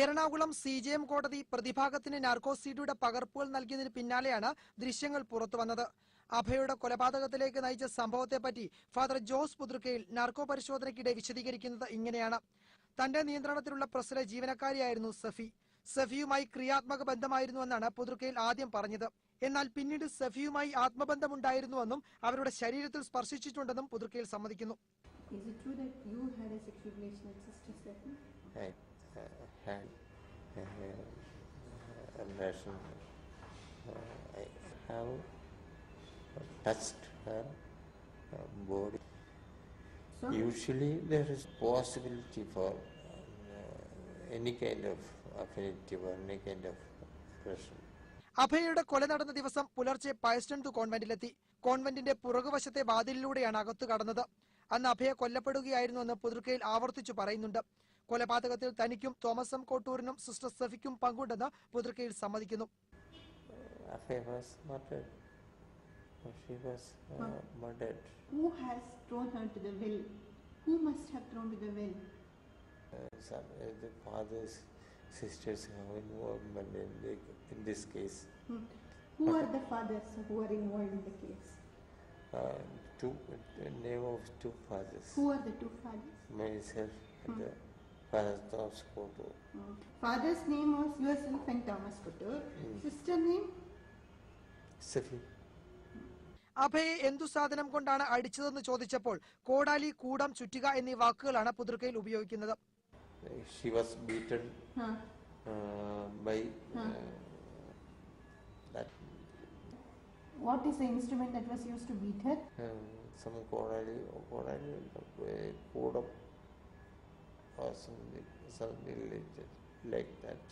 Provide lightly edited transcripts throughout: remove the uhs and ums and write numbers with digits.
Ernakulam CJM കോടതി പ്രതിഭാഗത്തിന് നാർക്കോസിഡിയുടെ പകർപ്പുകൾ നൽകിയതിന് പിന്നാലെയാണ് ദൃശ്യങ്ങൾ പുറത്തുവന്നത്. അഭയയുടെ കൊലപാതകത്തിലേക്ക് നയിച്ച സംഭവത്തെപ്പറ്റി ഫാദർ ജോസ് പുതുക്കയിൽ നാർക്കോ പരിശോധനയ്ക്കിടെ വിശദീകരിക്കുന്നത് ഇങ്ങനെയാണ്. തന്റെ നിയന്ത്രണത്തിലുള്ള പ്രസ്സിലെ ജീവനക്കാരിയായിരുന്നു സഫി. സഫിയുമായി ക്രിയാത്മക ബന്ധമായിരുന്നുവെന്നാണ് പുതുക്കയിൽ ആദ്യം പറഞ്ഞത്. എന്നാൽ പിന്നീട് സഫിയുമായി ആത്മബന്ധമുണ്ടായിരുന്നുവെന്നും അവരുടെ ശരീരത്തിൽ സ്പർശിച്ചിട്ടുണ്ടെന്നും പുതുക്കയിൽ സമ്മതിക്കുന്നു. Had a relation. I have touched her body. So? Usually there is possibility for any kind of affinity or any kind of passion. അഭയയുടെ കൊല നടന്ന ദിവസം പുലർച്ചെ പയസ്റ്റൺ കോൺവെന്റിലെത്തി. കോൺവെന്റിന്റെ പുറകുവശത്തെ വാതിലിലൂടെയാണ് അകത്തു കടന്നത്. അന്ന് അഭയ കൊല്ലപ്പെടുകയായിരുന്നുവെന്ന് പുതുക്കയിൽ ആവർത്തിച്ചു പറയുന്നുണ്ട്. കൊലപാതകത്തിൽ തനിക്കും തോമസ് എം കോട്ടൂരിനും സിസ്റ്റർ സഫിക്കും പങ്കുണ്ടെന്ന് പുതുക്കയിൽ സമ്മതിക്കുന്നു. Who has thrown her to the well? Who must have thrown to the well? The father's sisters have involvement in this case. Who are the fathers who are involved in the case? Name of two fathers. Who are the two fathers? Myself and the father Thomas Kotur. Father's name was yourself and Thomas Kotur. Sister name? Safi. അഭയെ എന്തു സാധനം കൊണ്ടാണ് അടിച്ചതെന്ന് ചോദിച്ചപ്പോൾ കോടാലി, കൂടം, ചുറ്റിക എന്നീ വാക്കുകളാണ് പുതുക്കയിൽ ഉപയോഗിക്കുന്നത്. She was beaten by that. What is the instrument that was used to beat her? Some kodali kodam or something like that.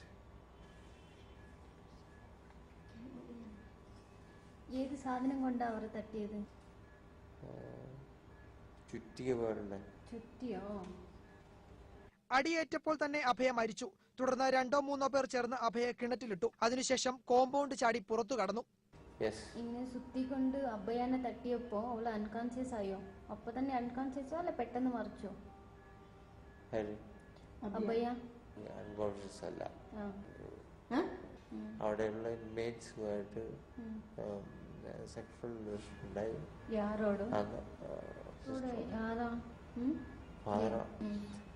ഏത് സാധനം കൊണ്ടാ അവർ തട്ടിയത്? ചുറ്റിക പോലുള്ള. ചുറ്റിയോ? അടിയേറ്റപ്പോൾ തന്നെ അഭയ മരിച്ചു. തുടർന്ന് 2-3 പേർ ചേർന്ന് അഭയെ കിണറ്റിലിട്ടു. അതിനുശേഷം കോമ്പൗണ്ട് ചാടി പുറത്തു കടന്നു. ഇങ്ങനെ സുത്തിക്കൊണ്ട് അഭയനെ തട്ടിയപ്പോ അവള് അൺകോൺഷ്യസ് ആയോ? അപ്പൊ തന്നെ അൺകോൺഷ്യസോ അല്ല പെട്ടെന്ന് മറിച്ചോ? അഭയ അൺകോൺഷ്യസ് അല്ല. അവിടെയുള്ള ഇൻമേറ്റ്സുമായിട്ട് സെക്ഷൽ റിലേഷൻ ഉണ്ടായി. യാരോട്?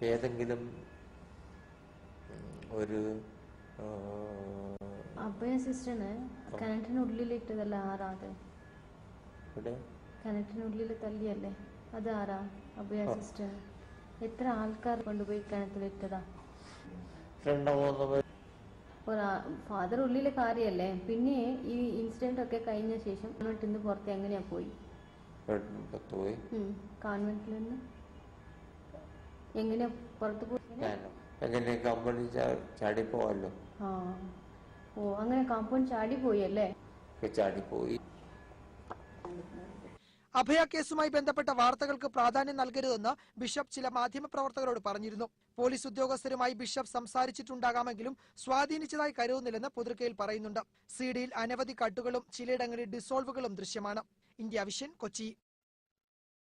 ഏതെങ്കിലും ഒരു അഭയ സിസ്റ്ററിന് കിണറ്റിനുള്ളിലിട്ടതല്ല ആരാ? അത് കിണറ്റിനുള്ളിൽ തല്ലിയല്ലേ? അത് ആരാ? അഭയ സിസ്റ്റർ. എത്ര ആൾക്കാർ കൊണ്ടുപോയി കിണറ്റിലിട്ടതാ? ഫാദർ ഉള്ളിലെ കാര്യല്ലേ? പിന്നെ ഈ ഇൻസിഡന്റ് ഒക്കെ കഴിഞ്ഞ ശേഷം ഇന്ന് പുറത്ത് എങ്ങനെയാ പോയി? കോൺവെന്റിൽ നിന്ന് എങ്ങനെയാ പുറത്ത് പോയി? ചാടിപ്പോവല്ലോ. അങ്ങനെ കാമ്പൗണ്ട് ചാടിപ്പോയി അല്ലേ? ചാടിപ്പോയി. അഭയ കേസുമായി ബന്ധപ്പെട്ട വാർത്തകൾക്ക് പ്രാധാന്യം നൽകരുതെന്ന് ബിഷപ്പ് ചില മാധ്യമപ്രവർത്തകരോട് പറഞ്ഞിരുന്നു. പോലീസ് ഉദ്യോഗസ്ഥരുമായി ബിഷപ്പ് സംസാരിച്ചിട്ടുണ്ടാകാമെങ്കിലും സ്വാധീനിച്ചതായി കരുതുന്നില്ലെന്ന് പുതുക്കയിൽ പറയുന്നുണ്ട്. സിഡിയിൽ അനവധി കട്ടുകളും ചിലയിടങ്ങളിൽ ഡിസോൾവുകളും ദൃശ്യമാണ്. India vision, Kochi.